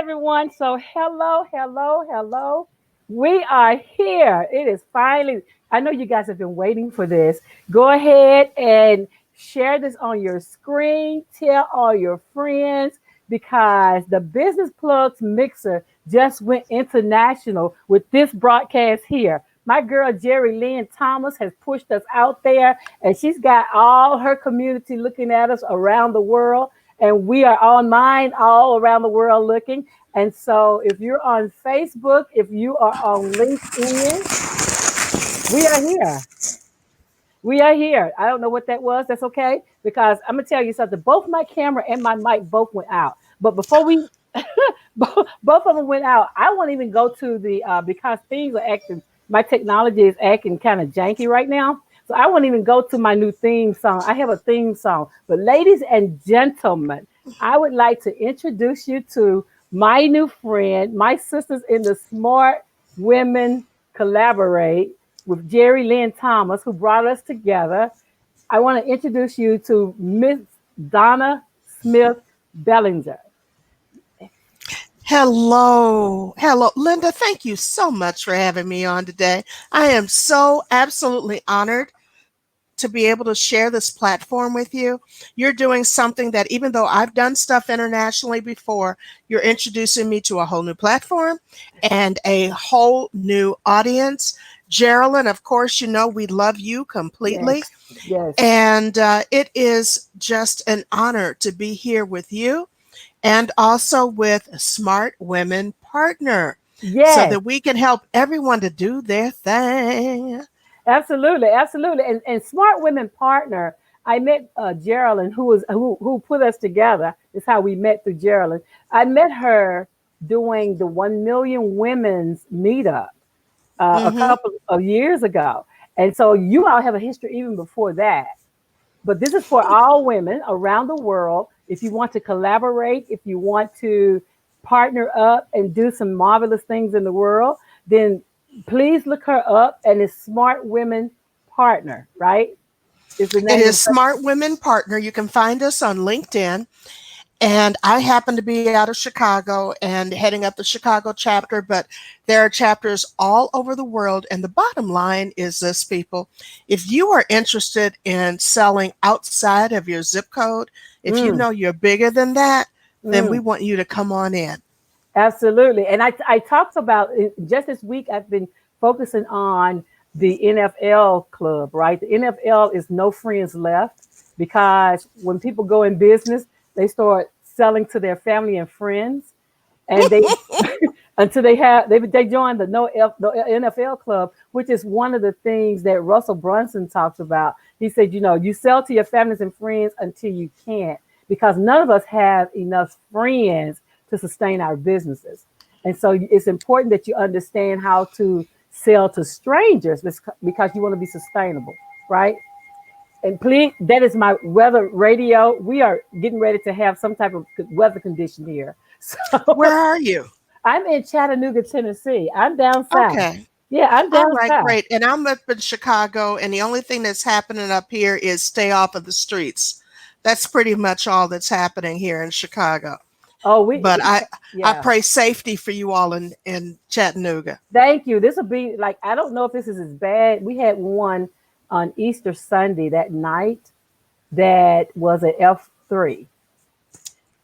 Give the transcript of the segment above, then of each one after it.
everyone. So, hello, hello, hello. We are here. It is finally, I know you guys have been waiting for this. Go ahead and share this on your screen. Tell all your friends because the Business Plugs Mixer just went international with this broadcast here. My girl Jerry Lynn Thomas has pushed us out there, and she's got all her community looking at us around the world, and we are online all around the world looking. And so, if you're on Facebook, if you are on LinkedIn, we are here. We are here. I don't know what that was. That's okay because I'm gonna tell you something. Both my camera and my mic both went out. But before we, both of them went out. I won't even go to the because things are acting. My technology is acting kind of janky right now. So I won't even go to my new theme song. I have a theme song. But ladies and gentlemen, I would like to introduce you to my new friend, my sisters in the Smart Women Collaborate with Jerry Lynn Thomas, who brought us together. I want to introduce you to Miss Donna Smith Bellinger. Hello. Hello. Linda, thank you so much for having me on today. I am so absolutely honored to be able to share this platform with you. You're doing something that, even though I've done stuff internationally before, you're introducing me to a whole new platform and a whole new audience. Geraldine, of course, you know we love you completely. Yes, yes, And it is just an honor to be here with you and also with Smart Women Partner so yes. that we can help everyone to do their thing. Absolutely, absolutely. And Smart Women Partner, I met Geraldine, who put us together. Is how we met through Geraldine. I met her doing the 1 Million Women's meetup a Hmm. couple of years ago, and so you all have a history even before that. But this is for all women around the world. If you want to collaborate, if you want to partner up and do some marvelous things in the world, then please look her up. And it's Smart Women Partner, right? Is the It name is of her. Smart Women Partner. You can find us on LinkedIn. And I happen to be out of Chicago and heading up the Chicago chapter, but there are chapters all over the world. And the bottom line is this, people. If you are interested in selling outside of your zip code, if you Mm, know you're bigger than that, then we mm. want you to come on in. Absolutely. And I talked about just this week, I've been focusing on the NFL club, right? The NFL is no friends left because when people go in business, they start selling to their family and friends. And they until they join the NFL club, which is one of the things that Russell Brunson talks about. He said, you sell to your families and friends until you can't, because none of us have enough friends to sustain our businesses. And so it's important that you understand how to sell to strangers because you want to be sustainable, right? And please, that is my weather radio. We are getting ready to have some type of weather condition here. Where So are you? I'm in Chattanooga, Tennessee. I'm down south. Okay. Yeah, I'm All down right, south. great. And I'm up in Chicago, and the only thing that's happening up here is stay off of the streets. That's pretty much all that's happening here in Chicago. Oh, But I yeah. pray safety for you all in Chattanooga. Thank you. This will be like, I don't know if this is as bad. We had one on Easter Sunday that night that was an F3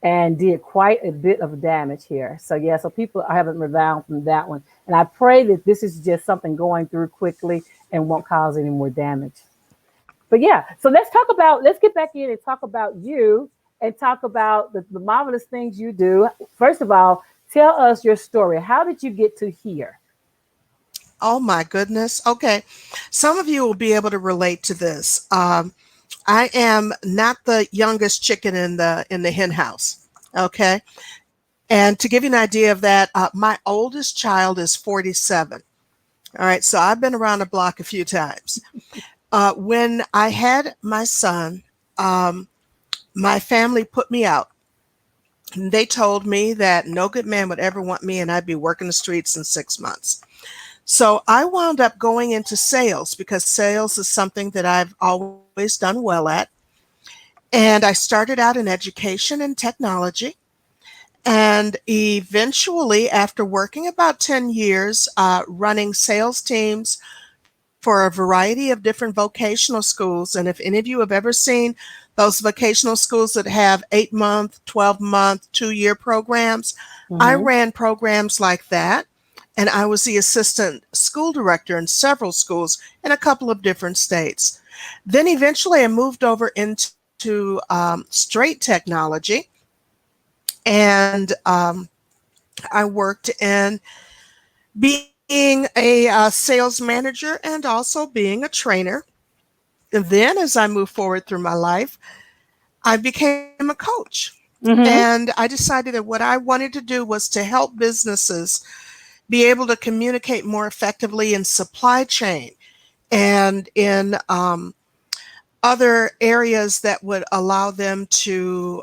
and did quite a bit of damage here. So yeah, so people haven't rebounded from that one. And I pray that this is just something going through quickly and won't cause any more damage. But yeah, so let's get back in and talk about you and talk about the marvelous things you do. First of all, tell us your story. How did you get to here? Oh my goodness. Okay. Some of you will be able to relate to this. I am not the youngest chicken in the hen house. Okay. And to give you an idea of that, my oldest child is 47. All right. So I've been around the block a few times. When I had my son, um, my family put me out. And they told me that no good man would ever want me and I'd be working the streets in 6 months. So I wound up going into sales because sales is something that I've always done well at. And I started out in education and technology. And eventually, after working about 10 years, running sales teams for a variety of different vocational schools, and if any of you have ever seen those vocational schools that have 8-month, 12-month, 2-year programs, I Mm-hmm. ran programs like that. And I was the assistant school director in several schools in a couple of different states. Then eventually I moved over into straight technology, and I worked in being a sales manager and also being a trainer. And then, as I moved forward through my life, I became a coach. Mm-hmm. And I decided that what I wanted to do was to help businesses be able to communicate more effectively in supply chain and in other areas that would allow them to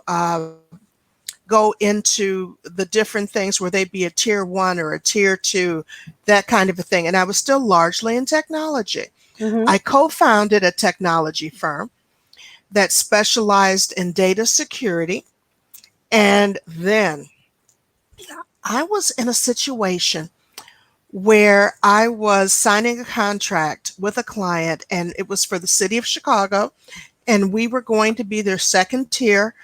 go into the different things where they'd be a tier 1 or a tier 2, that kind of a thing. And I was still largely in technology. Mm-hmm. I co founded a technology firm that specialized in data security. And then I was in a situation where I was signing a contract with a client, and it was for the city of Chicago. And we were going to be their second tier,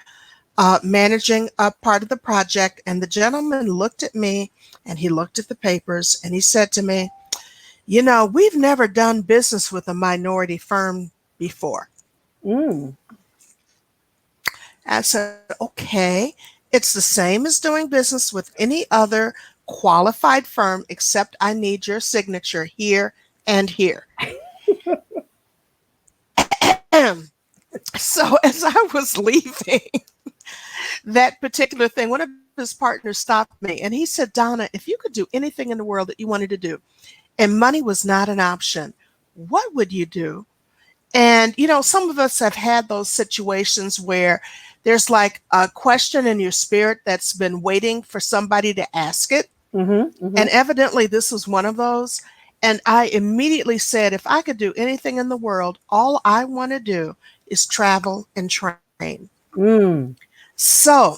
managing a part of the project. And the gentleman looked at me and he looked at the papers and he said to me, "You know, we've never done business with a minority firm before." Mm. I said, "Okay, it's the same as doing business with any other qualified firm, except I need your signature here and here." So as I was leaving that particular thing, one of his partners stopped me and he said, "Donna, if you could do anything in the world that you wanted to do and money was not an option, what would you do?" And, some of us have had those situations where there's like a question in your spirit that's been waiting for somebody to ask it. Mm-hmm. Mm-hmm. And evidently, this was one of those. And I immediately said, if I could do anything in the world, all I want to do is travel and train. Mm. So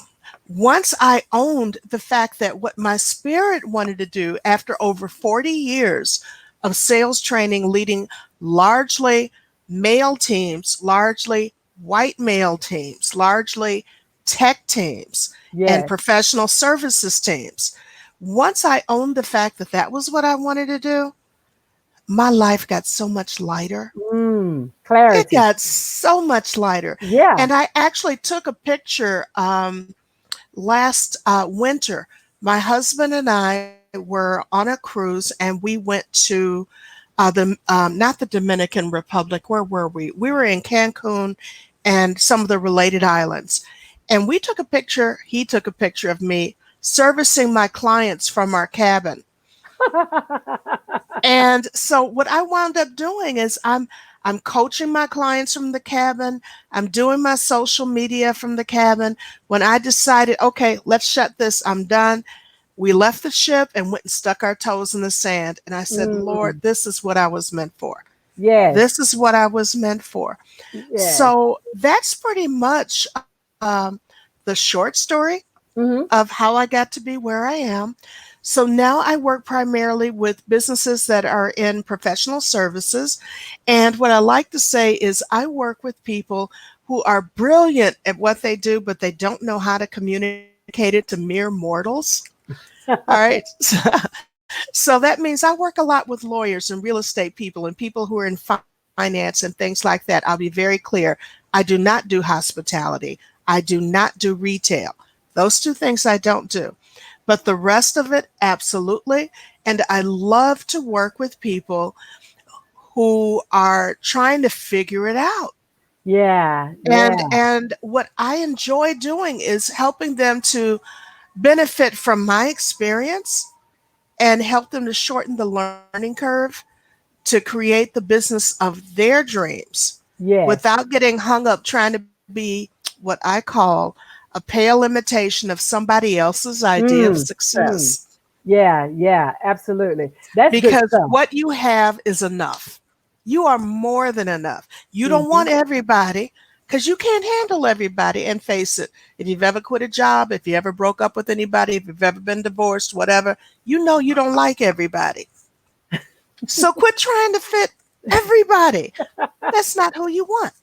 once I owned the fact that what my spirit wanted to do after over 40 years of sales training, leading largely male teams, largely white male teams, largely tech teams, and Yes. professional services teams, once I owned the fact that that was what I wanted to do, my life got so much lighter. Mm. It Clarity. got so much lighter. Yeah. And I actually took a picture last winter. My husband and I were on a cruise and we went to the not the Dominican Republic. Where were we? We were in Cancun and some of the related islands. And we took a picture, he took a picture of me servicing my clients from our cabin. And so what I wound up doing is I'm coaching my clients from the cabin. I'm doing my social media from the cabin. When I decided, okay, let's shut this, I'm done. We left the ship and went and stuck our toes in the sand. And I said, "Lord, Mm. this is what I was meant for. Yes. This is what I was meant for." Yes. So that's pretty much the short story of Mm-hmm. how I got to be where I am. So now I work primarily with businesses that are in professional services. And what I like to say is I work with people who are brilliant at what they do, but they don't know how to communicate it to mere mortals. All right. So that means I work a lot with lawyers and real estate people and people who are in finance and things like that. I'll be very clear. I do not do hospitality. I do not do retail. Those two things I don't do. But the rest of it, absolutely. And I love to work with people who are trying to figure it out. Yeah. And Yeah. and what I enjoy doing is helping them to benefit from my experience and help them to shorten the learning curve to create the business of their dreams Yes. without getting hung up trying to be what I call a pale imitation of somebody else's idea of Mm. Mm. success. Yeah. Yeah. Absolutely. That's good Because stuff. what you have is enough. You are more than enough. You don't Mm-hmm. want everybody because you can't handle everybody. And face it, if you've ever quit a job, if you ever broke up with anybody, if you've ever been divorced, whatever, you know you don't like everybody. So quit trying to fit everybody. That's not who you want.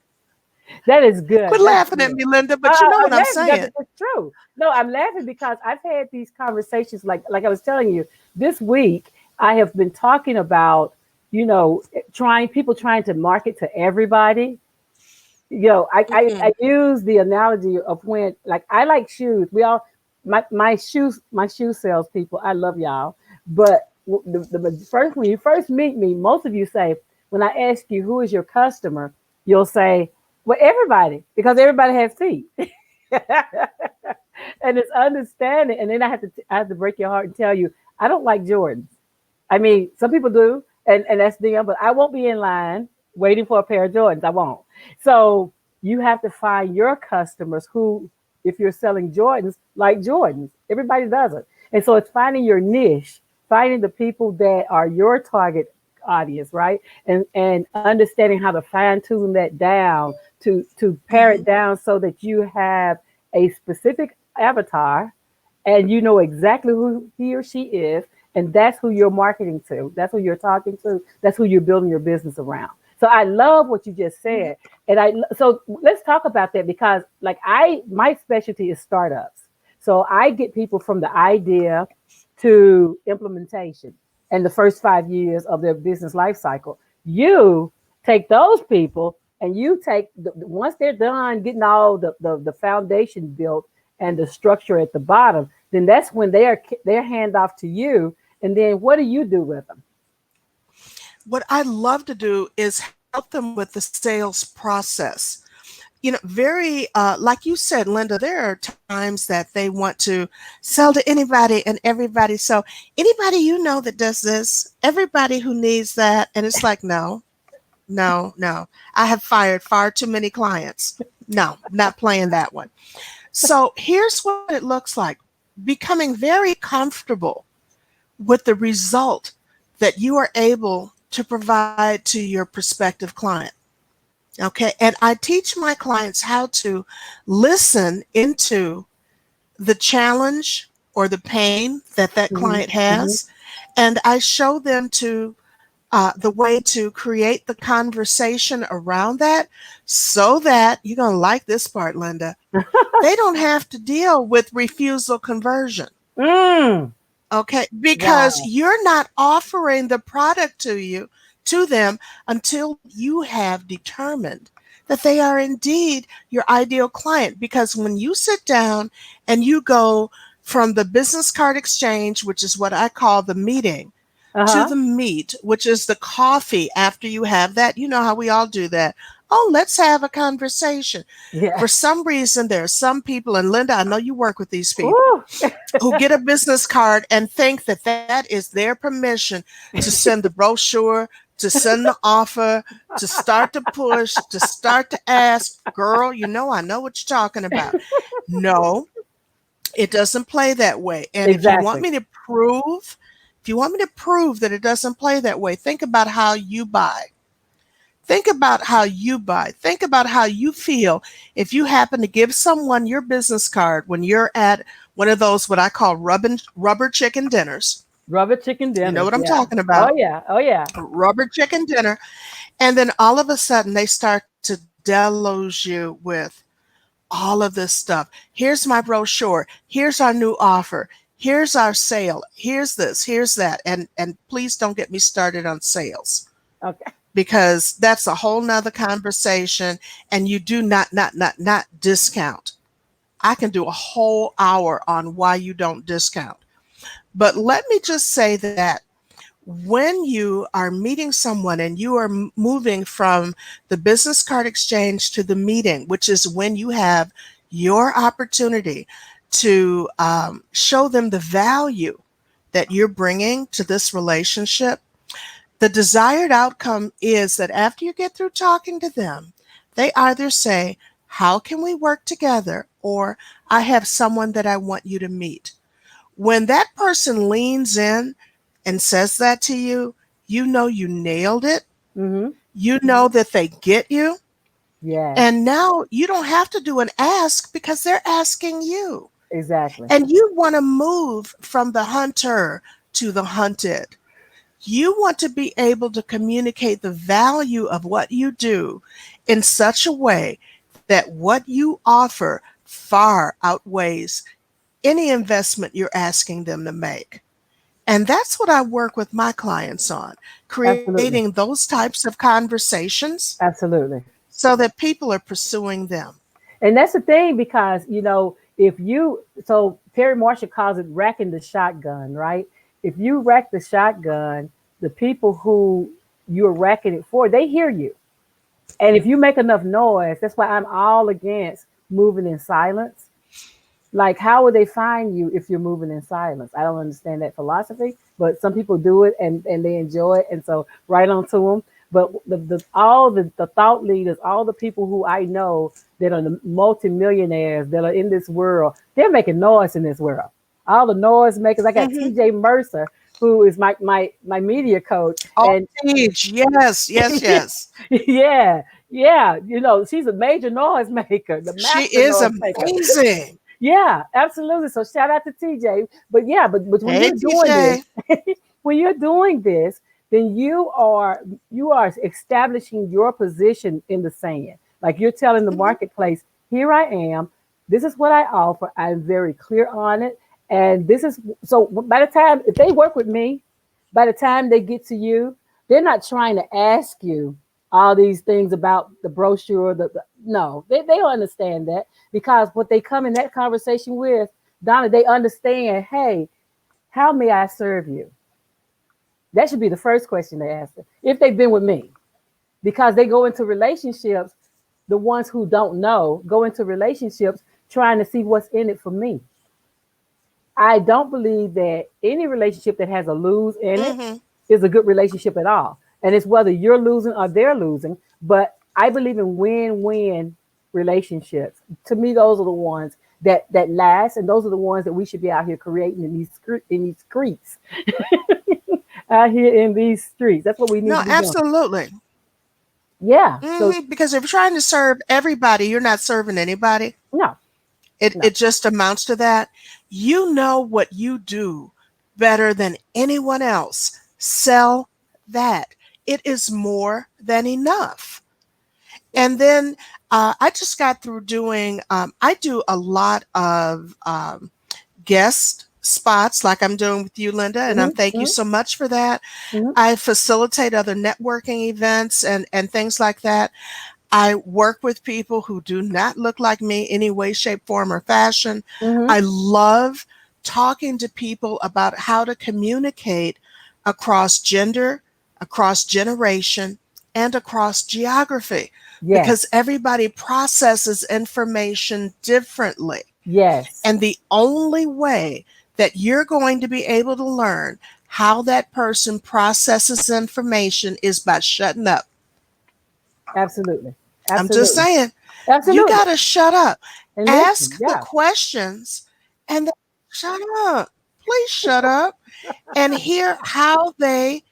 That is good. Quit That's laughing at good. me, Linda, but you know I'm what I'm laughing because saying. it's true. No, I'm laughing because I've had these conversations. Like I was telling you this week, I have been talking about trying people trying to market to everybody. I Mm-hmm. use the analogy of when, like, I like shoes. We all my shoe sales people. I love y'all, but the first when you first meet me, most of you say, when I ask you who is your customer, you'll say, well, everybody, because everybody has feet. And it's understanding. And then I have to break your heart and tell you, I don't like Jordans. I mean, some people do, and that's them, but I won't be in line waiting for a pair of Jordans. I won't. So you have to find your customers who, if you're selling Jordans, like Jordans. Everybody doesn't. And so it's finding your niche, finding the people that are your target audience, right? And understanding how to fine tune that down to pare Mm-hmm. it down so that you have a specific avatar and you know exactly who he or she is, and that's who you're marketing to, that's who you're talking to, that's who you're building your business around. So I love what you just said. And so let's talk about that, because like my specialty is startups. So I get people from the idea to implementation and the first 5 years of their business life cycle. You take those people and you take once they're done getting all the foundation built and the structure at the bottom, then that's when they're hand off to you. And then what do you do with them? What I love to do is help them with the sales process. Very, like you said, Linda, there are times that they want to sell to anybody and everybody. So, anybody that does this, everybody who needs that. And it's like, no, no, no. I have fired far too many clients. No, not playing that one. So, here's what it looks like: becoming very comfortable with the result that you are able to provide to your prospective client. Okay. And I teach my clients how to listen into the challenge or the pain that that Hmm. client Hmm. has. And I show them the way to create the conversation around that, so that you're going to like this part, Linda. They don't have to deal with refusal conversion. Mm. Okay, because Wow. you're not offering the product to them until you have determined that they are indeed your ideal client. Because when you sit down and you go from the business card exchange, which is what I call the meeting, to Uh-huh. the meet, which is the coffee after you have that, you know how we all do that. Oh, let's have a conversation. For Yes. some reason, there are some people, and Linda, I know you work with these people, Ooh. who get a business card and think that that is their permission to send the brochure, to send the offer, to start to push, to start to ask, girl, I know what you're talking about. No, it doesn't play that way. And Exactly. if you want me to prove that it doesn't play that way, think about how you buy. Think about how you buy. Think about how you feel if you happen to give someone your business card when you're at one of those, what I call rubber chicken dinners. Rubber chicken You know dinners. what I'm Yeah. talking Oh about? yeah. Oh yeah. A rubber chicken dinner. And then all of a sudden they start to deluge you with all of this stuff. Here's my brochure. Here's our new offer. Here's our sale. Here's this. Here's that. And please don't get me started on sales, Okay. because that's a whole nother conversation. And you do not discount. I can do a whole hour on why you don't discount. But let me just say that when you are meeting someone and you are moving from the business card exchange to the meeting, which is when you have your opportunity to show them the value that you're bringing to this relationship, the desired outcome is that after you get through talking to them, they either say, how can we work together? Or, I have someone that I want you to meet. When that person leans in and says that to you, you know you nailed it. Mm-hmm. You know that they get you. Yes. And now you don't have to do an ask because they're asking you. Exactly. And you want to move from the hunter to the hunted. You want to be able to communicate the value of what you do in such a way that what you offer far outweighs any investment you're asking them to make. And that's what I work with my clients on, creating Absolutely. those types of conversations Absolutely. so that people are pursuing them. And that's the thing because, if you, so Perry Marshall calls it racking the shotgun, right? If you rack the shotgun, the people who you're racking it for, they hear you. And if you make enough noise, that's why I'm all against moving in silence. Like, how would they find you if you're moving in silence? I don't understand that philosophy, but some people do it and they enjoy it. And so, right on to them. But the thought leaders, all the people who I know that are the multimillionaires that are in this world, they're making noise in this world. All the noise makers. I got Mm-hmm. TJ Mercer, who is my media coach, Oh, and Teach. Yes, yes, yes. yeah, yeah, she's a major noise maker, the She master is noise maker. amazing. Yeah, absolutely. So shout out to TJ. But yeah, but when Hey, you're doing this, TJ. when you're doing this, then you are establishing your position in the sand. Like you're telling the Mm-hmm. marketplace, here I am. This is what I offer. I'm very clear on it. And this is so by the time if they work with me, by the time they get to you, they're not trying to ask you all these things about the brochure. No, they don't understand that because what they come in that conversation with, Donna, they understand, hey, how may I serve you? That should be the first question they ask them if they've been with me. Because they go into relationships, the ones who don't know go into relationships trying to see what's in it for me. I don't believe that any relationship that has a lose in it Mm-hmm. is a good relationship at all. And it's whether you're losing or they're losing. But I believe in win-win relationships. To me, those are the ones that last, and those are the ones that we should be out here creating in these streets, out here in these streets. That's what we need No, to be doing. absolutely. Yeah. So Because if you're trying to serve everybody, you're not serving anybody. no, It no, just amounts to that. You know what you do better than anyone else. Sell that. It is more than enough. And then I just got through doing, I do a lot of guest spots like I'm doing with you, Linda, and I'm hmm thank you hmm so much for that. hmm I facilitate other networking events and things like that. I work with people who do not look like me any way, shape, form, or fashion. hmm I love talking to people about how to communicate across gender, across generation, and across geography yes, because everybody processes information differently. yes, And the only way that you're going to be able to learn how that person processes information is by shutting up. absolutely, I'm just absolutely, saying, you absolutely. got to shut up. And listen, Ask the yeah, questions and then shut up. Please shut up and hear how they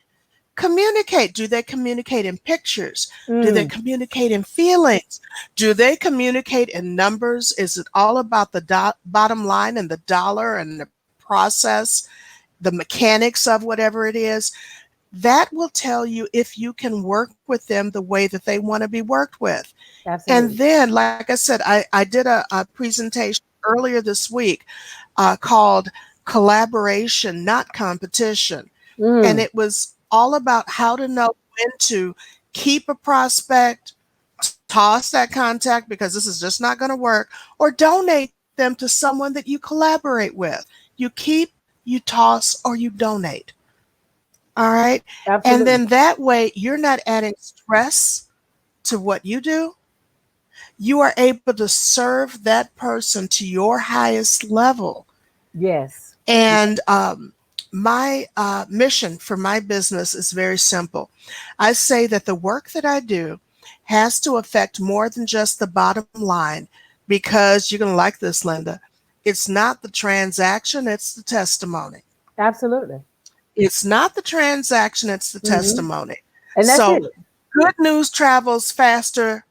communicate. Do they communicate in pictures? Do they mm, communicate in feelings? Do they communicate in numbers? Is it all about the bottom line and the dollar and the process, the mechanics of whatever it is? That will tell you if you can work with them the way that they want to be worked with. And absolutely. then, like I said, I did a presentation earlier this week called Collaboration, Not Competition. And Mm, it was all about how to know when to keep a prospect, toss that contact because this is just not going to work, or donate them to someone that you collaborate with. You keep, you toss, or you donate. All right. And absolutely. then that way, you're not adding stress to what you do. You are able to serve that person to your highest level. Yes. And my mission for my business is very simple. I say that the work that I do has to affect more than just the bottom line because you're going to like this, Linda. It's not the transaction, it's the testimony. Absolutely. It's not the transaction, it's the hmm testimony. And that's So it. good news travels faster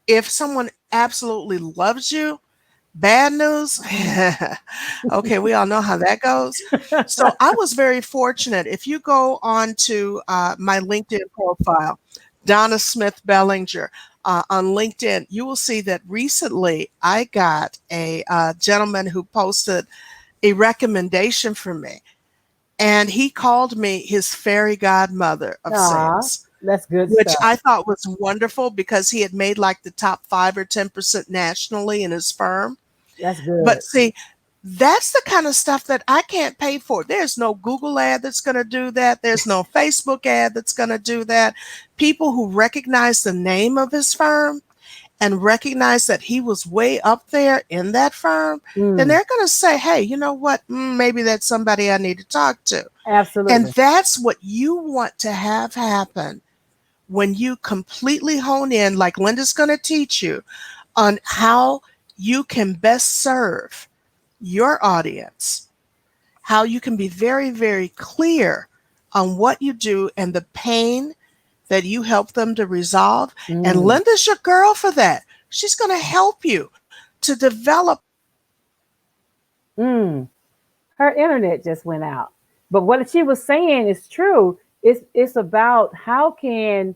if someone absolutely loves you, bad news. Okay, we all know how that goes. So I was very fortunate. If you go on to my LinkedIn profile, Donna Smith Bellinger, on LinkedIn, you will see that recently I got a gentleman who posted a recommendation for me. And he called me his fairy godmother of Aw, sales, that's good which stuff. I thought was wonderful because he had made like the top 5 or 10% nationally in his firm. That's But good. see, that's the kind of stuff that I can't pay for. There's no Google ad that's going to do that. There's no Facebook ad that's going to do that. People who recognize the name of his firm and recognize that he was way up there in that firm, then Mm, they're going to say, hey, you know what? Maybe that's somebody I need to talk to. And absolutely. that's what you want to have happen when you completely hone in, like Linda's going to teach you, on how you can best serve your audience, how you can be very, very clear on what you do and the pain that you help them to resolve. And Mm, Linda's your girl for that. She's going to help you to develop a strategy. mm. Her internet just went out. But what she was saying is true. It's about how can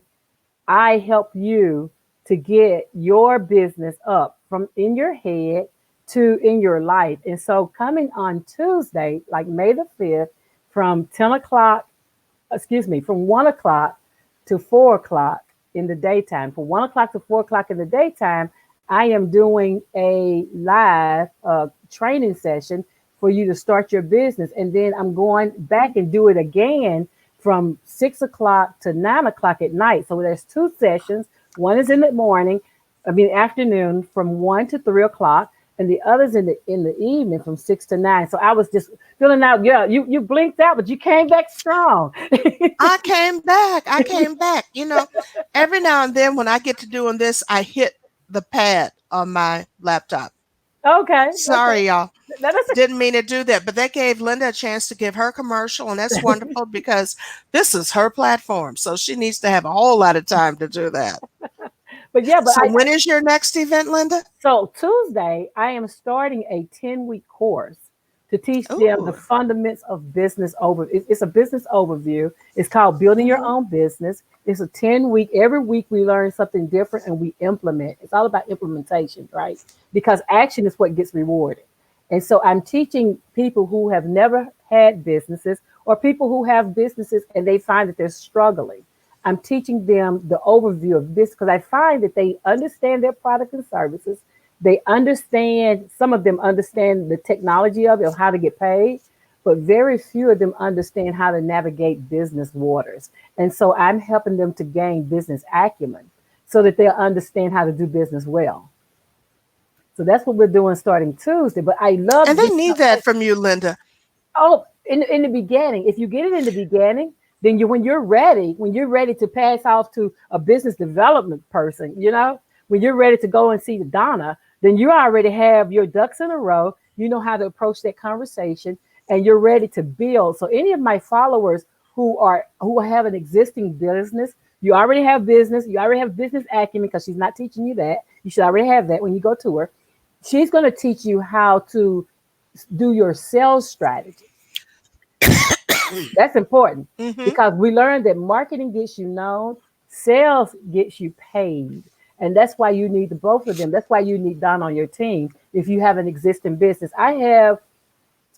I help you to get your business up from in your head to in your life. And so coming on Tuesday, like May the 5th, from 10 o'clock, excuse me, from 1 o'clock to 4 o'clock in the daytime. From 1 o'clock to 4 o'clock in the daytime, I am doing a live training session for you to start your business. And then I'm going back and do it again from 6 o'clock to 9 o'clock at night. So there's two sessions. One is in the morning, I mean afternoon from 1 to 3 o'clock, and the others in the evening from 6 to 9. So I was just filling out. Yeah, you blinked out, but you came back strong. I came back. I came back. Every now and then when I get to doing this, I hit the pad on my laptop. Okay, okay. Sorry, y'all. That's a, Didn't mean to do that, but that gave Linda a chance to give her commercial, and that's wonderful because this is her platform. So she needs to have a whole lot of time to do that. but yeah, but So when is your next event, Linda? so Tuesday, I am starting a 10-week course to teach them the Ooh. fundamentals of business over. It's a business overview. It's called Building Your Hmm. Own Business. It's a 10-week. Every week we learn something different and we implement. It's all about implementation, right? Because action is what gets rewarded. And so I'm teaching people who have never had businesses or people who have businesses and they find that they're struggling. I'm teaching them the overview of this because I find that they understand their product and services. They understand, some of them understand the technology of it, of how to get paid, but very few of them understand how to navigate business waters. And so I'm helping them to gain business acumen so that they'll understand how to do business well. So that's what we're doing starting Tuesday. But I And love they this need that from you, Linda. Oh, in the beginning, if you get it in the beginning, then when you're ready to pass off to a business development person, when you're ready to go and see the Donna, then you already have your ducks in a row. You know how to approach that conversation, and you're ready to build. So any of my followers who have an existing business, you already have business acumen because she's not teaching you that. You should already have that when you go to her. She's going to teach you how to do your sales strategy. That's important Hmm. because we learned that marketing gets you known, sales gets you paid. And that's why you need the both of them. That's why you need Don on your team if you have an existing business. I have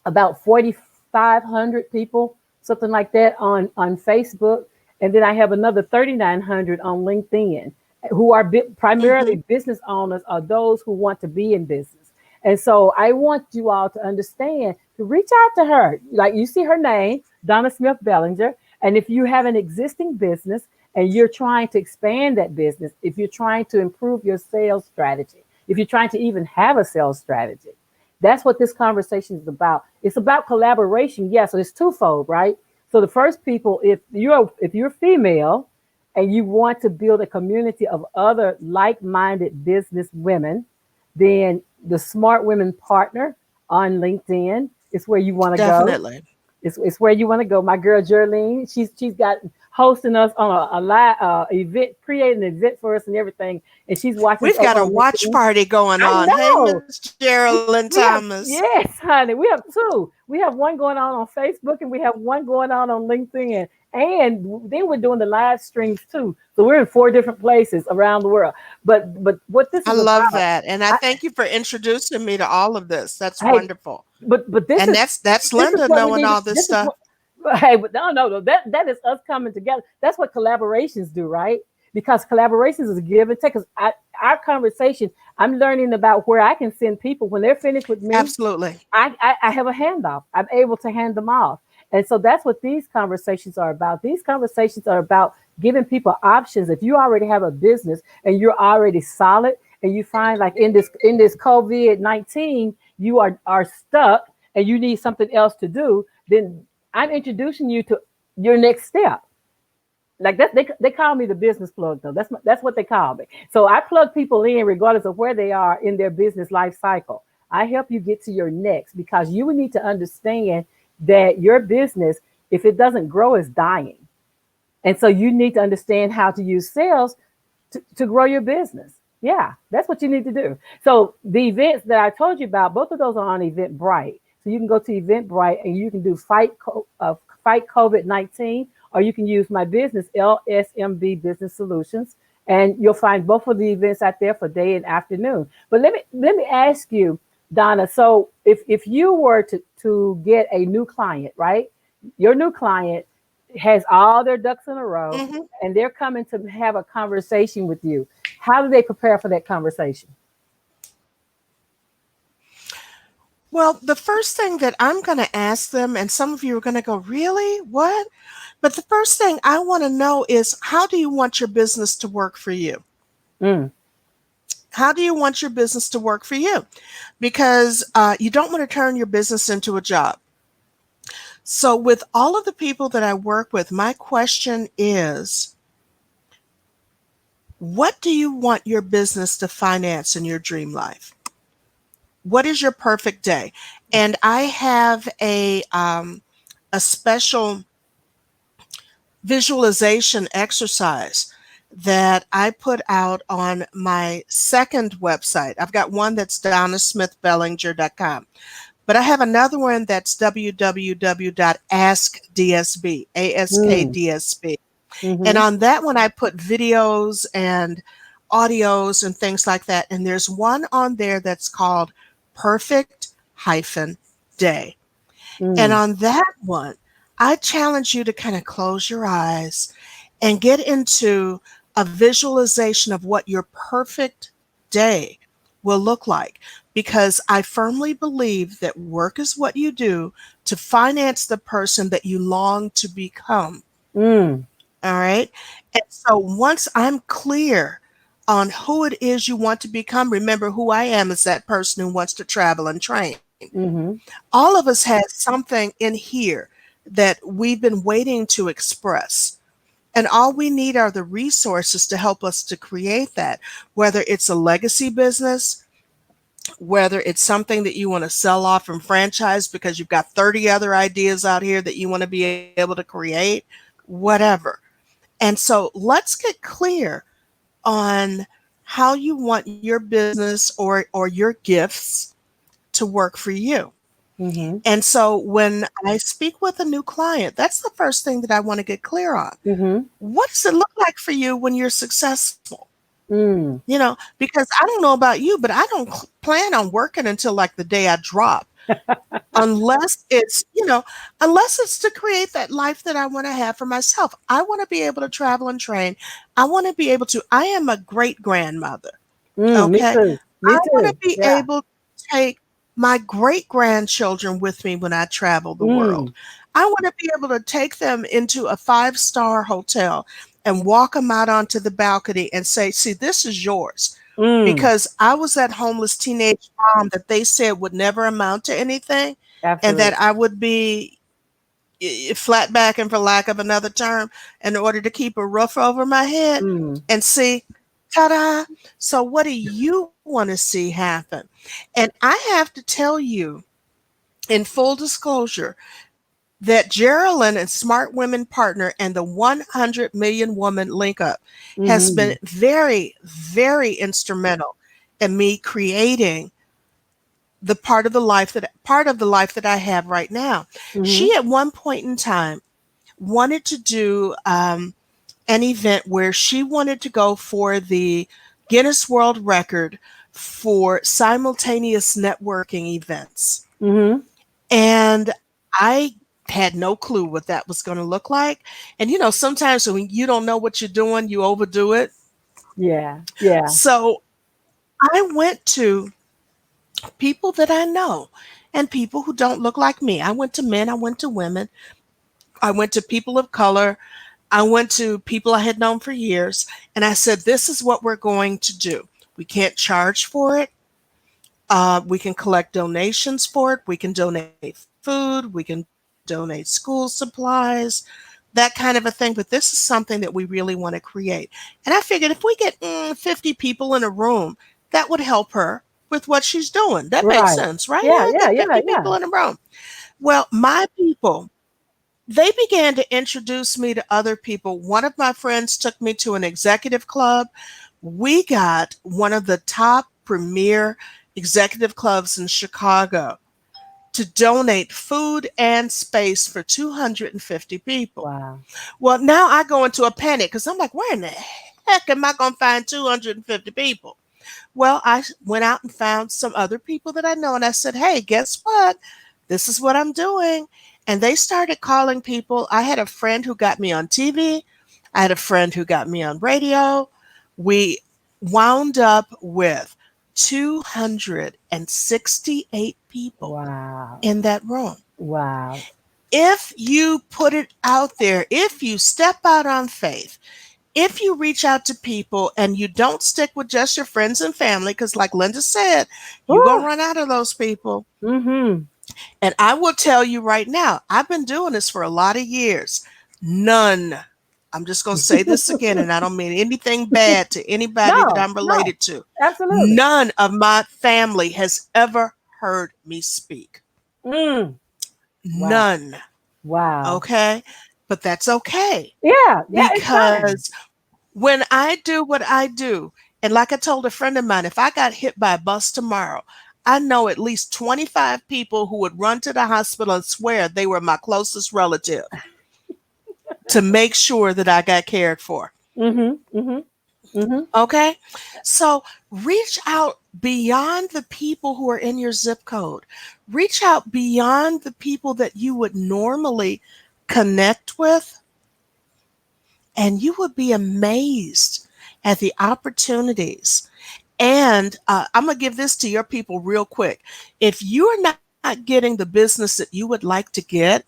about 4,500 people, something like that, on Facebook. And then I have another 3,900 on LinkedIn who are primarily Hmm. business owners or those who want to be in business. And so I want you all to understand to reach out to her. Like you see her name, Donna Smith Bellinger. And if you have an existing business and you're trying to expand that business, if you're trying to improve your sales strategy, if you're trying to even have a sales strategy, that's what this conversation is about. It's about collaboration. Yeah, so it's twofold, right? So the first people, if you're female and you want to build a community of other like-minded business women, then the Smart Women Partner on LinkedIn is where you want to go. Definitely. It's where you want to go. My girl Jerlene, she's got hosting us on a live event, creating an event for us and everything. And she's watching us We've over got a on watch LinkedIn. party going I on. Hey, know. Miss Geraldine We have, Thomas. yes, honey. We have two. We have one going on Facebook, and we have one going on LinkedIn. And then we're doing the live streams too. So we're in four different places around the world. But what this I is love about, that. And I I, thank you for introducing me to all of this. That's hey, wonderful. but And that's this is Linda what we knowing need. all this This is stuff. what. Hey, but no. That is us coming together. That's what collaborations do, right? Because collaborations is a give and take. Because our conversation, I'm learning about where I can send people when they're finished with me. Absolutely. I have a handoff. I'm able to hand them off. And so that's what these conversations are about. These conversations are about giving people options. If you already have a business and you're already solid, and you find like in this COVID-19, you are stuck and you need something else to do, then I'm introducing you to your next step. Like that, they call me the business plug though. That's what they call me. So I plug people in regardless of where they are in their business life cycle. I help you get to your next because you would need to understand that your business, if it doesn't grow, is dying. And so you need to understand how to use sales to grow your business. Yeah, that's what you need to do. So the events that I told you about, both of those are on Eventbrite. So you can go to Eventbrite and you can do fight COVID-19, or you can use my business LSMB Business Solutions, and you'll find both of the events out there for day and afternoon. But let me ask you, Donna. So if you were to get a new client, right? Your new client has all their ducks in a row Hmm. and they're coming to have a conversation with you. How do they prepare for that conversation? Well, the first thing that I'm going to ask them, and some of you are going to go, really? What? But the first thing I want to know is, how do you want your business to work for you? Mm, How do you want your business to work for you? Because you don't want to turn your business into a job. So, with all of the people that I work with, my question is, what do you want your business to finance in your dream life? What is your perfect day? And I have a special visualization exercise that I put out on my second website. I've got one that's donnasmithbellinger.com, but I have another one that's www.askdsb, mm, ASKDSB. And mm-hmm, on that one, I put videos and audios and things like that. And there's one on there that's called Perfect Hyphen Day. And mm, on that one, I challenge you to kind of close your eyes and get into a visualization of what your perfect day will look like. Because I firmly believe that work is what you do to finance the person that you long to become. mm, All right. And so once I'm clear on who it is you want to become, remember who I am is that person who wants to travel and train. mm-hmm, All of us have something in here that we've been waiting to express. And all we need are the resources to help us to create that, whether it's a legacy business, whether it's something that you want to sell off and franchise because you've got 30 other ideas out here that you want to be able to create, whatever. And so let's get clear on how you want your business or your gifts to work for you. mm-hmm, And so when I speak with a new client, that's the first thing that I want to get clear on. mm-hmm, What does it look like for you when you're successful? mm, Because I don't know about you, but I don't plan on working until like the day I drop, unless unless it's to create that life that I want to have for myself. I want to be able to travel and train. I want to be able to, I am a great grandmother. me Okay. too. I Me want to too. be Yeah. able to take my great grandchildren with me when I travel the world. Mm, I want to be able to take them into a five-star hotel and walk them out onto the balcony and say, see, this is yours. mm, Because I was that homeless teenage mom that they said would never amount to anything and that absolutely. I would be flat back and for lack of another term in order to keep a roof over my head Mm, and see, ta-da. So what do you want to see happen? And I have to tell you in full disclosure, that Geraldine and Smart Women Partner and the 100 Million Woman Link Up has been Mhm. very, very instrumental in me creating the part of the life that I have right now. Mhm. She at one point in time wanted to do an event where she wanted to go for the Guinness World Record for simultaneous networking events. Mhm. And I had no clue what that was going to look like. And sometimes when you don't know what you're doing, you overdo it. Yeah. Yeah. So I went to people that I know and people who don't look like me. I went to men, I went to women, I went to people of color, I went to people I had known for years, and I said, this is what we're going to do. We can't charge for it. We can collect donations for it. We can donate food. We can donate school supplies, that kind of a thing. But this is something that we really want to create. And I figured if we get 50 people in a room, that would help her with what she's doing. That makes Right. sense, right? Yeah, Yeah. get Yeah. 50 Yeah. people in Yeah. a room. Well, my people, they began to introduce me to other people. One of my friends took me to an executive club. We got one of the top premier executive clubs in Chicago to donate food and space for 250 people. Wow. Well, now I go into a panic because I'm like, where in the heck am I going to find 250 people? Well, I went out and found some other people that I know, and I said, hey, guess what? This is what I'm doing. And they started calling people. I had a friend who got me on TV, I had a friend who got me on radio. We wound up with 268 people Wow. in that room. Wow. If you put it out there, if you step out on faith, if you reach out to people and you don't stick with just your friends and family, because like Linda said, you're going to Whew. run out of those people. Mhm. And I will tell you right now, I've been doing this for a lot of years. None, I'm just going to say this again, and I don't mean anything bad to anybody that No. I'm No. related to. Absolutely. None of my family has ever heard me speak. Mm. Wow. None. Wow. Okay. But that's okay Yeah. Yeah. It's fine. because when I do what I do, and like I told a friend of mine, if I got hit by a bus tomorrow, I know at least 25 people who would run to the hospital and swear they were my closest relative to make sure that I got cared for. Mhm. Mhm. Mhm. Okay? So reach out beyond the people who are in your zip code. Reach out beyond the people that you would normally connect with, and you would be amazed at the opportunities. And I'm going to give this to your people real quick. If you're not getting the business that you would like to get,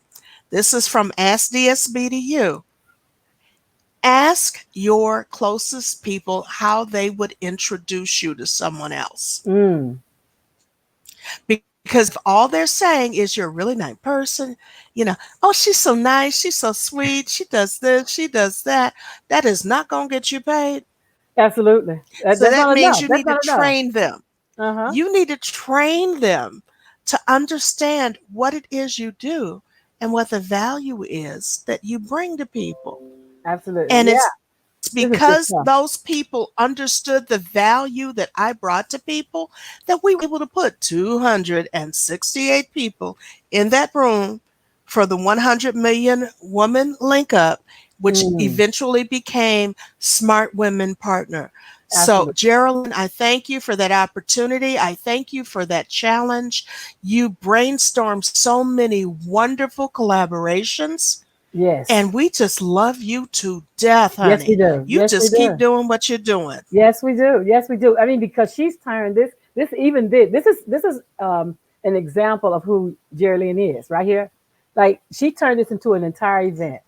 this is from Ask DSB to you. Ask your closest people how they would introduce you to someone else. Mm. Because if all they're saying is you're a really nice person, oh, she's so nice, she's so sweet, she does this, she does that, that is not going to get you paid. Absolutely. So That's that not means enough. you That's need to not enough. train them. Uh-huh. You need to train them to understand what it is you do and what the value is that you bring to people. Absolutely. And Yeah. it's This is because good stuff. those people understood the value that I brought to people that we were able to put 268 people in that room for the 100 million woman link up, which Mm. eventually became Smart Women Partner. So, Absolutely. Geraldine, I thank you for that opportunity. I thank you for that challenge. You brainstormed so many wonderful collaborations. Yes. And we just love you to death, Yes, we honey. do. You Yes, we just keep do. doing what you're doing. Yes, we do. Yes, we do. I mean, because she's turned this even did this is an example of who Geraldine is right here. Like she turned this into an entire event.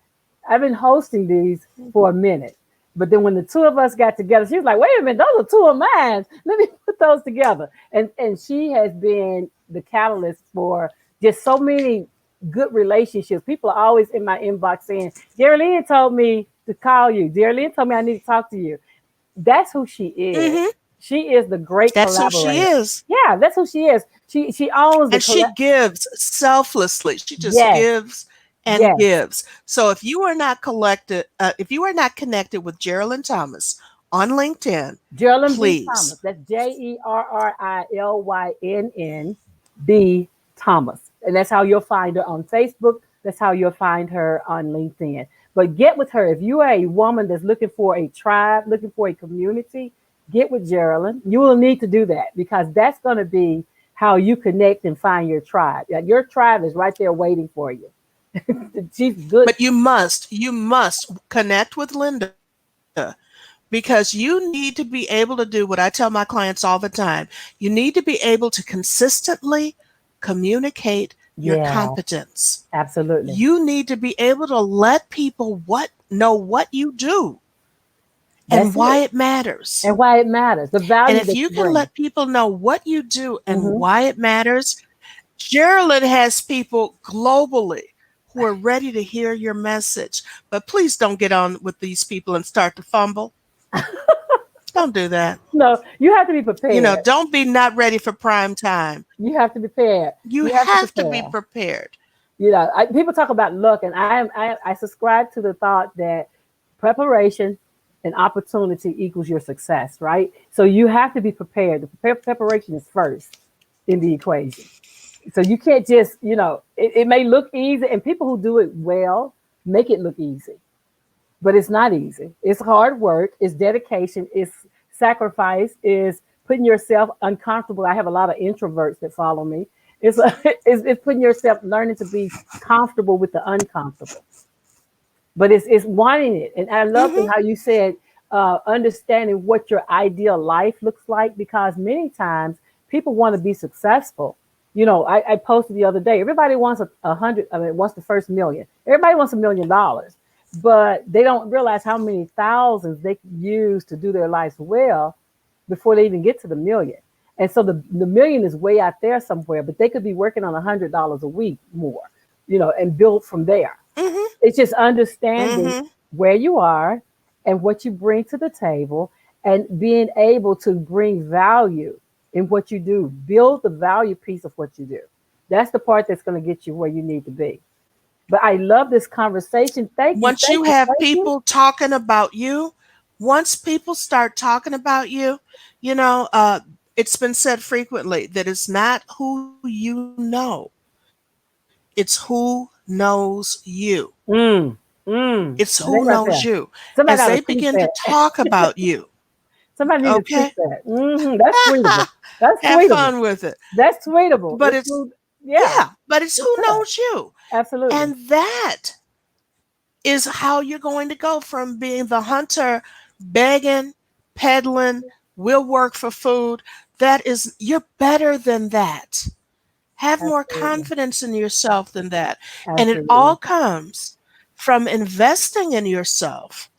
I've been hosting these for a minute, but then when the two of us got together, she was like, "Wait a minute, those are two of mine. Let me put those together." And she has been the catalyst for just so many good relationships. People are always in my inbox saying, "Geraldine told me to call you. Geraldine told me I need to talk to you." That's who she is. Hmm. She is the great That's who she collaborator. is. Yeah, that's who she is. She owns the And she collab. gives selflessly. She just Yes, gives, and Yes. gives. So if you are not connected with Geraldine Thomas on LinkedIn, Geraldine B. Thomas. please. That's JerrillynB. Thomas. And that's how you'll find her on Facebook. That's how you'll find her on LinkedIn. But get with her. If you are a woman that's looking for a tribe, looking for a community, get with Geraldine. You will need to do that because that's going to be how you connect and find your tribe. Your tribe is right there waiting for you. She's good. But you must connect with Linda because you need to be able to do what I tell my clients all the time. You need to be able to consistently communicate your Yeah, competence. absolutely. You need to be able to let people know what you do and That's why it. it matters. And why it matters, the And value if that you you can bring. let people know what you do and Hmm. why it matters, Geraldine has people globally who are ready to hear your message. But please don't get on with these people and start to fumble. Don't do that. No, you have to be prepared. Don't be not ready for prime time. You have to be prepared. You You have to have to be prepare. prepared. People talk about luck, and I subscribe to the thought that preparation and opportunity equals your success, right? So you have to be prepared. The preparation is first in the equation. So you can't just, it may look easy, and people who do it well make it look easy, but it's not easy. It's hard work, it's dedication, it's sacrifice, is putting yourself uncomfortable. I have a lot of introverts that follow me. It's, it's putting yourself learning to be comfortable with the uncomfortable, but it's wanting it. And I love Hmm. how you said understanding what your ideal life looks like, because many times people want to be successful. I posted the other day. Everybody wants a hundred. I mean, wants the first million. Everybody wants $1 million, but they don't realize how many thousands they can use to do their lives well before they even get to the million. And so the million is way out there somewhere, but they could be working on $100 a week more, and build from there. Hmm. It's just understanding Hmm. where you are and what you bring to the table, and being able to bring value in what you do. Build the value piece of what you do. That's the part that's going to get you where you need to be. But I love this conversation. Thank you. Once Thank you you. have Thank you. people talking about you, once people start talking about you, you know, uh, it's been said frequently that it's not who you know, it's who knows you. It's Now who that right knows there. you. As Somebody ought they to tweet begin to that. talk about you, Somebody need to tweet okay? that. That's tweetable. That's Have tweetable. fun with it. That's tweetable. But It's it's, who, yeah, yeah, but it's for who sure. knows you. Absolutely. And that is how you're going to go from being the hunter, begging, peddling, will work for food. You're better than that. Have more Absolutely. confidence in yourself than that. And it all Absolutely. comes from investing in yourself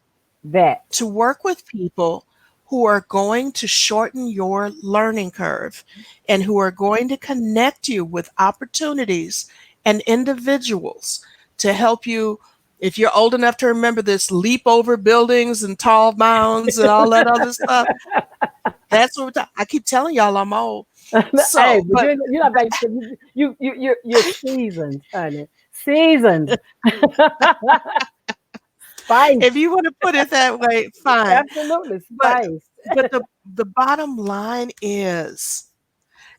That. to work with people who are going to shorten your learning curve and who are going to connect you with opportunities and individuals to help you. If you're old enough to remember this, leap over buildings and tall mounds and all that other stuff. That's what I keep telling y'all I'm old. Hey, So, but but you're not back. You're seasoned, honey. Seasoned. if Spiced. you want to put it that way, fine. Absolutely But spiced. the bottom line is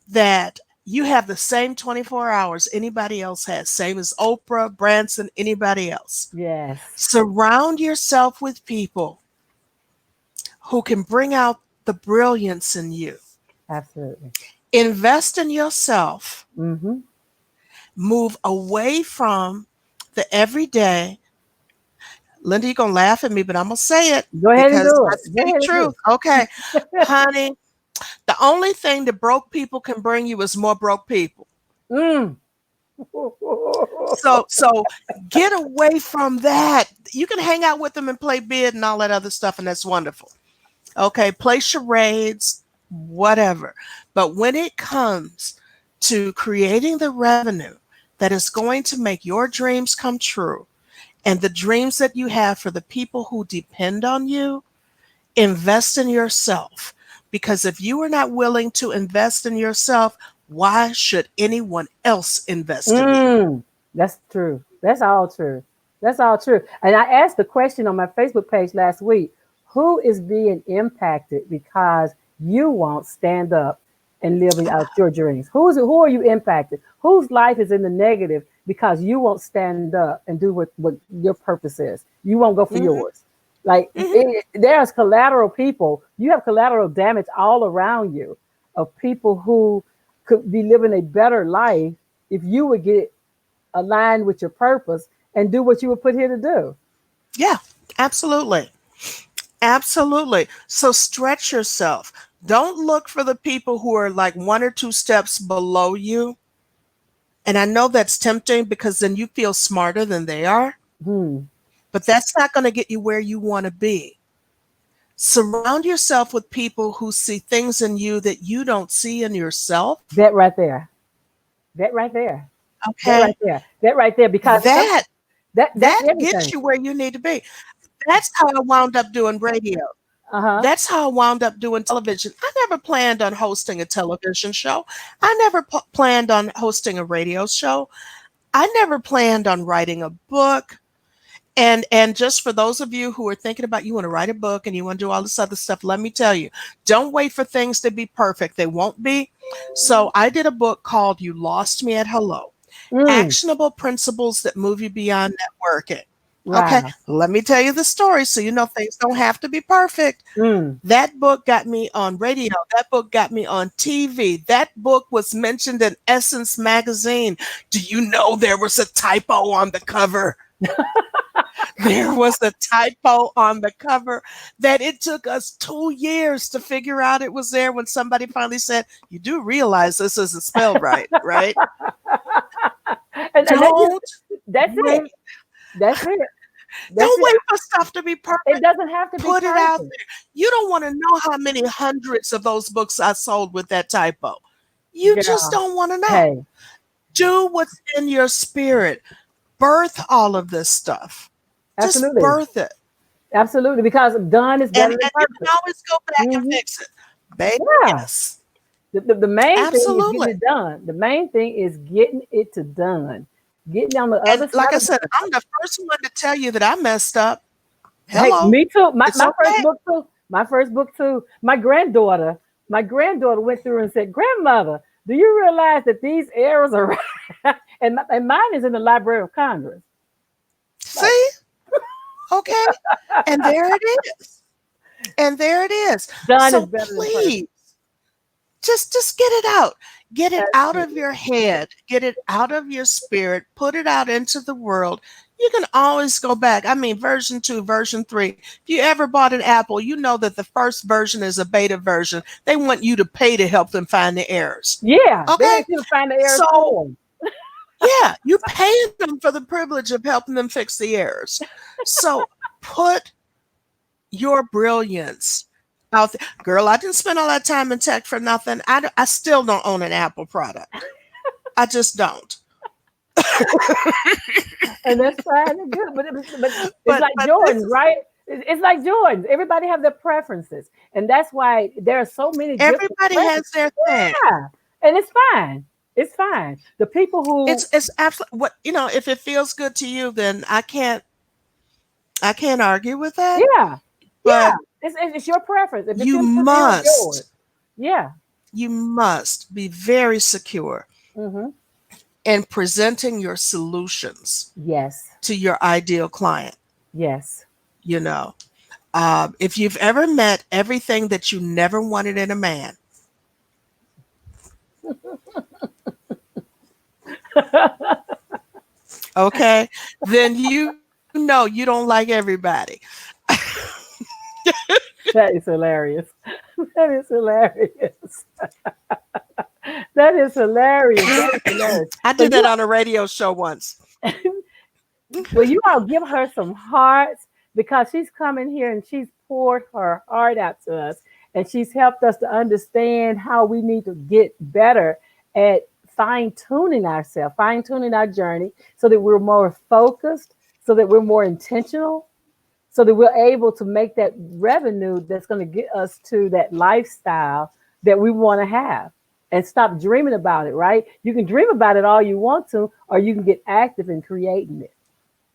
that you have the same 24 hours anybody else has, same as Oprah, Branson, anybody else. Yes. Surround yourself with people who can bring out the brilliance in you. Absolutely. Invest in yourself. Mm-hmm. Move away from the everyday. Linda, you're going to laugh at me, but I'm going to say it Go ahead and because do I it. Go speak ahead and do truth. Okay, honey, the only thing that broke people can bring you is more broke people. it. Mm. So get away from that. You can hang out with them and play bid and all that other stuff, and that's wonderful. Okay, play charades, whatever. But when it comes to creating the revenue that is going to make your dreams come true and the dreams that you have for the people who depend on you, invest in yourself. Because if you are not willing to invest in yourself, why should anyone else invest in you? Mm. That's true. That's all true. That's all true. And I asked the question on my Facebook page last week, who is being impacted because you won't stand up and live out your dreams? Who are you impacted? Whose life is in the negative because you won't stand up and do what your purpose is? You won't go for Hmm. yours. Like Hmm. there's collateral people. You have collateral damage all around you of people who could be living a better life if you would get aligned with your purpose and do what you were put here to do. Yeah, absolutely. Absolutely. So stretch yourself. Don't look for the people who are like one or two steps below you. And I know that's tempting because then you feel smarter than they are, Hmm. but that's not going to get you where you want to be. Surround yourself with people who see things in you that you don't see in yourself. That right there. That right there. That right Okay. there. That right there. Because That that's that gets everything. you where you need to be. That's how I wound up doing radio. Uh huh. That's how I wound up doing television. I never planned on hosting a television show. I never planned on hosting a radio show. I never planned on writing a book. And just for those of you who are thinking about you want to write a book and you want to do all this other stuff, let me tell you, don't wait for things to be perfect. They won't be. So I did a book called You Lost Me at Hello. Mm. Actionable principles that move you beyond networking. Okay, Wow. let me tell you the story so you know things don't have to be perfect. Mm. That book got me on radio. That book got me on TV. That book was mentioned in Essence magazine. Do you know there was a typo on the cover? There was a typo on the cover that it took us 2 years to figure out it was there when somebody finally said, you do realize this isn't spelled right, right? And Don't that's it. wait. That's it. That's Don't it. wait for stuff to be It perfect. doesn't have to be Put it out perfect. there. You don't want to know how many hundreds of those books I sold with that typo. You just Girl. don't want to know. Hey, Do what's in your spirit. Birth all of this stuff. Just absolutely. birth it. Absolutely. Because done is better than And you can perfect. always go back and Hmm. fix it. Baby, Yeah. yes. The main thing is getting Absolutely. it done. The main thing is getting it to done. Getting on the And other like side I of said, done. I'm the first one to tell you that I messed up. Hey, Hello. me too. My, It's my first okay. book too. My first book too. My granddaughter went through and said, "Grandmother, do you realize that these errors are right?" and mine is in the Library of Congress. Like, See? Okay. And there it is. And there it is. done is So better than perfect. please just get it out. Get it out of Absolutely. your head. Get it out of your spirit. Put it out into the world. You can always go back. I mean, version 2, version 3. If you ever bought an Apple, you know that the first version is a beta version. They want you to pay to help them find the errors. Yeah, they Okay? want you to find the errors So, for them. yeah, you pay them for the privilege of helping them fix the errors. So, put your brilliance out there. Girl, I didn't spend all that time in tech for nothing. I still don't own an Apple product. I just don't. And that's fine and good. But it's But like this Jordans, is right? It's like Jordans. Everybody have their preferences, and that's why there are so many different everybody has preferences. their thing. Yeah, and it's fine. It's fine. The people who, It's absolutely what if it feels good to you, then I can't argue with that. yeah, yeah, But it's your preference. If it you feels good to you, it's yours. must Yeah. you must be very secure Mm-hmm. in presenting your solutions Yes. to your ideal client. Yes. You know, if you've ever met everything that you never wanted in a man, okay, then you know you don't like everybody. That is hilarious. That is hilarious. That is hilarious. That is hilarious. I But did that you on a radio show once. Well, you all give her some hearts because she's come in here and she's poured her heart out to us and she's helped us to understand how we need to get better at fine tuning ourselves, fine tuning our journey so that we're more focused, so that we're more intentional, so that we're able to make that revenue that's going to get us to that lifestyle that we want to have. and stop dreaming about it, right? You can dream about it all you want to, or you can get active in creating it.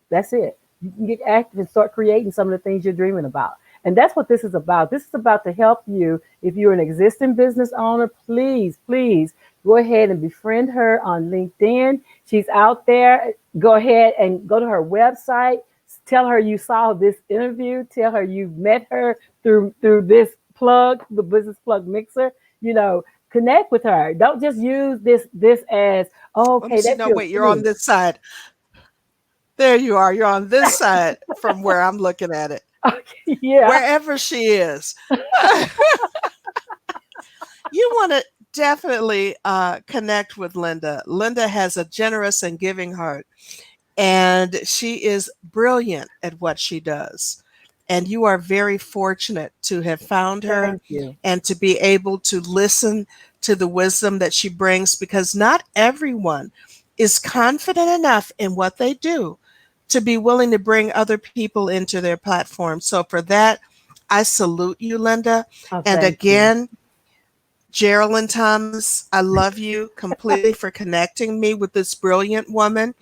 That's it. You can get active and start creating some of the things you're dreaming about. And that's what this is about. This is about to help you. If you're an existing business owner, please, please go ahead and befriend her on LinkedIn. She's out there. Go ahead and go to her website. Tell her you saw this interview. Tell her you met her through this plug, the business plug mixer. You know, connect with her. Don't just use this as, oh, Let me okay, see. that No, feels wait, you're on good. this side. There you are. You're on this side from where I'm looking at it. Okay, yeah. Wherever she is. You want to definitely connect with Linda. Linda has a generous and giving heart, and she is brilliant at what she does. And you are very fortunate to have found her Thank you. and to be able to listen to the wisdom that she brings, because not everyone is confident enough in what they do to be willing to bring other people into their platform. So, for that, I salute you, Linda. Oh, And thank you. again, Geraldine Thomas, I love you completely for connecting me with this brilliant woman.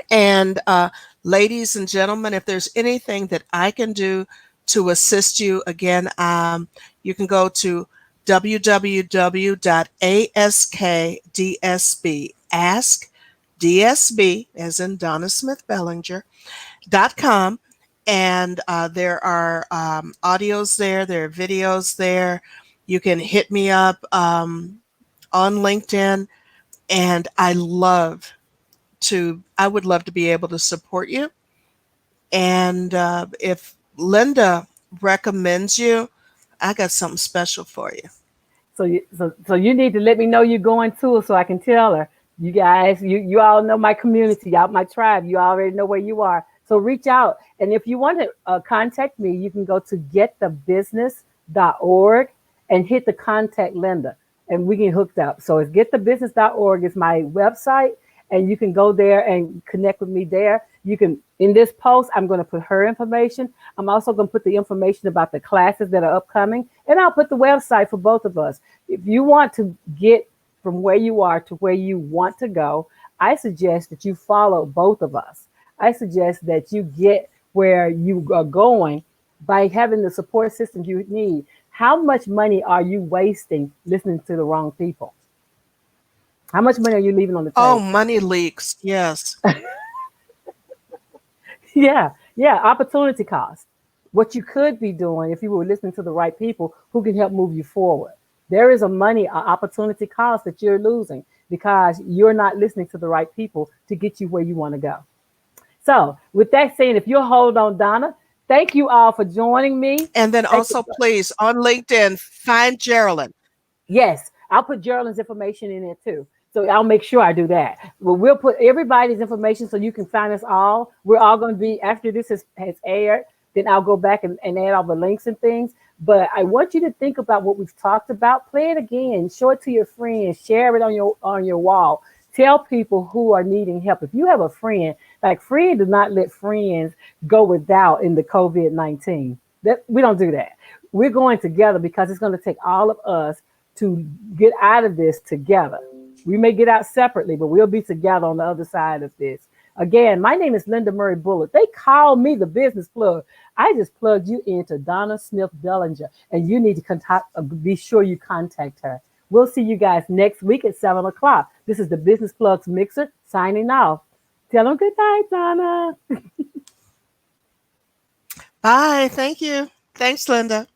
And ladies and gentlemen, if there's anything that I can do to assist you, again, you can go to www.askdsb, ask DSB, as in Donna Smith Bellinger.com. And there are audios there, there are videos there. You can hit me up on LinkedIn. And I would love to be able to support you. And if Linda recommends you, I got something special for you. So you need to let me know you're going to her so I can tell her. You guys, you all know my community, y'all my tribe. You already know where you are. So reach out. And if you want to contact me, you can go to getthebusiness.org and hit the contact Linda and we can hook up. So it's getthebusiness.org is my website and you can go there and connect with me there. You can in this post, I'm going to put her information. I'm also going to put the information about the classes that are upcoming, and I'll put the website for both of us. If you want to get from where you are to where you want to go, I suggest that you follow both of us. I suggest that you get where you are going by having the support system you need. How much money are you wasting listening to the wrong people? How much money are you leaving on the Oh, table? money leaks. Yes. Yeah, yeah, opportunity cost. What you could be doing if you were listening to the right people who can help move you forward. There is a money, a opportunity cost that you're losing because you're not listening to the right people to get you where you want to go. So, with that saying, if you'll hold on, Donna, thank you all for joining me. And then Thank you. also, please, on LinkedIn, find Geraldine. Yes, I'll put Geraldine's information in there too. So I'll make sure I do that. Well, we'll put everybody's information so you can find us all. We're all going to be, after this has aired, then I'll go back and add all the links and things. But I want you to think about what we've talked about. Play it again, show it to your friends, share it on your wall. Tell people who are needing help. If you have a friend, like friend, do not let friends go without in the COVID-19. That we don't do that. We're going together because it's going to take all of us to get out of this together. We may get out separately, but we'll be together on the other side of this. Again, my name is Linda Murray Bullock. They call me the business plug. I just plugged you into Donna Smith Bellinger, and you need to be sure you contact her. We'll see you guys next week at 7 o'clock. This is the Business Plugs Mixer signing off. Tell them good night, Donna. Bye. Thank you. Thanks, Linda.